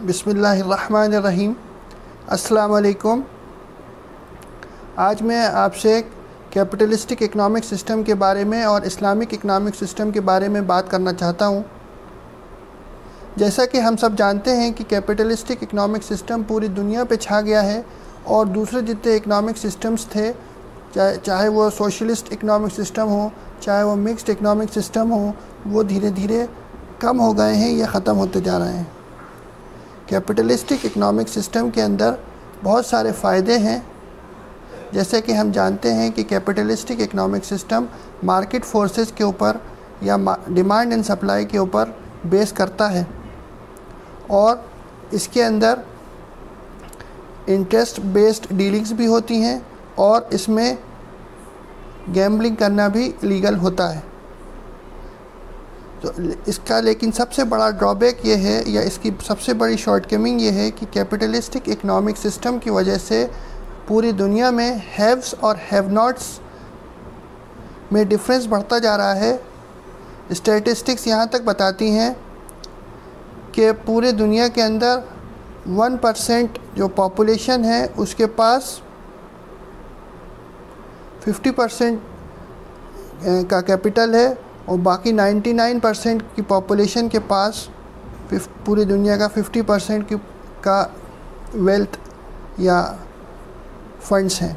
बिस्मिल्लाहिर्रहमानिर्रहीम। अस्सलाम वालेकुम। आज मैं आपसे कैपिटलिस्टिक इकनॉमिक सिस्टम के बारे में और इस्लामिक इकनॉमिक सिस्टम के बारे में बात करना चाहता हूँ। जैसा कि हम सब जानते हैं कि कैपिटलिस्टिक इकनॉमिक सिस्टम पूरी दुनिया पे छा गया है और दूसरे जितने इकनॉमिक सिस्टम्स थे, चाहे वो सोशलिस्ट इकनॉमिक सिस्टम हो, चाहे वो मिक्स्ड इकनॉमिक सिस्टम हो, वो धीरे धीरे कम हो गए हैं या ख़त्म होते जा रहे हैं। कैपिटलिस्टिक इकनॉमिक सिस्टम के अंदर बहुत सारे फ़ायदे हैं। जैसे कि हम जानते हैं कि capitalistic economic system market forces के ऊपर या डिमांड एंड सप्लाई के ऊपर बेस करता है और इसके अंदर इंटरेस्ट बेस्ड डीलिंग्स भी होती हैं और इसमें गैम्बलिंग करना भी लीगल होता है। तो इसका लेकिन सबसे बड़ा ड्रॉबैक ये है या इसकी सबसे बड़ी शॉर्टकमिंग ये है कि कैपिटलिस्टिक इकनॉमिक सिस्टम की वजह से पूरी दुनिया में हैव्स और हैव नॉट्स में डिफरेंस बढ़ता जा रहा है। स्टैटिस्टिक्स यहाँ तक बताती हैं कि पूरे दुनिया के अंदर 1% जो पॉपुलेशन है उसके पास 50% का कैपिटल है और बाकी 99% की पॉपुलेशन के पास पूरी दुनिया का 50% का वेल्थ या फंड्स हैं।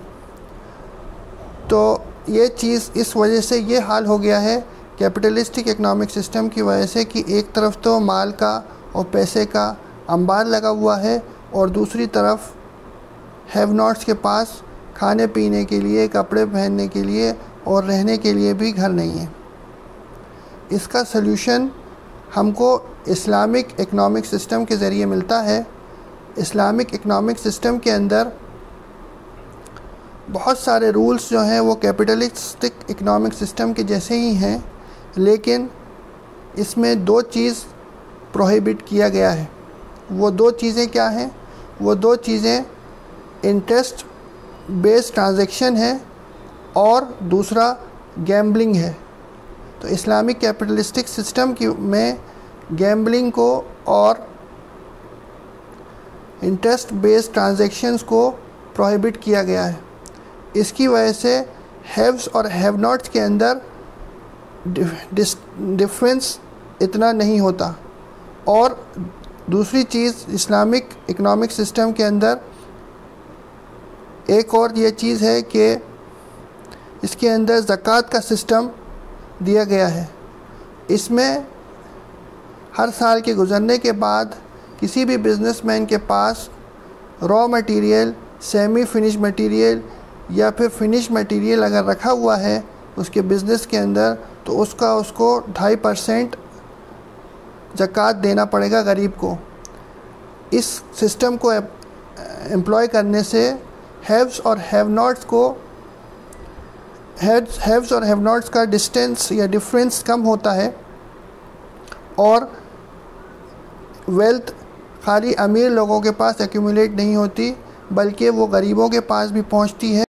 तो ये चीज़ इस वजह से ये हाल हो गया है कैपिटलिस्टिक इकनॉमिक सिस्टम की वजह से कि एक तरफ तो माल का और पैसे का अंबार लगा हुआ है और दूसरी तरफ हैव नॉट्स के पास खाने पीने के लिए, कपड़े पहनने के लिए और रहने के लिए भी घर नहीं है। इसका सल्यूशन हमको इस्लामिक इकनॉमिक सिस्टम के ज़रिए मिलता है। इस्लामिक इकनॉमिक सिस्टम के अंदर बहुत सारे रूल्स जो हैं वो कैपिटलिस्टिक इकनॉमिक सिस्टम के जैसे ही हैं, लेकिन इसमें दो चीज़ प्रोहिबिट किया गया है। वो दो चीज़ें क्या हैं? वो दो चीज़ें इंटरेस्ट बेस्ड ट्रांजैक्शन है और दूसरा गैम्बलिंग है। तो इस्लामिक कैपिटलिस्टिक सिस्टम में गैम्बलिंग को और इंटरेस्ट बेस्ड ट्रांजैक्शंस को प्रोहिबिट किया गया है। इसकी वजह से हैव्स और हैव नॉट्स के अंदर डिफरेंस इतना नहीं होता। और दूसरी चीज़ इस्लामिक इकनॉमिक सिस्टम के अंदर एक और ये चीज़ है कि इसके अंदर ज़कात का सिस्टम दिया गया है। इसमें हर साल के गुज़रने के बाद किसी भी बिज़नेसमैन के पास raw material, semi finish material या फिर फिनिश मटेरियल अगर रखा हुआ है उसके बिज़नेस के अंदर, तो उसको 2.5% ज़कात देना पड़ेगा गरीब को। इस सिस्टम को एम्प्लॉय करने से हैव्स और हैव नॉट्स का डिस्टेंस या डिफरेंस कम होता है और वेल्थ खाली अमीर लोगों के पास एक्यूमुलेट नहीं होती बल्कि वो गरीबों के पास भी पहुंचती है।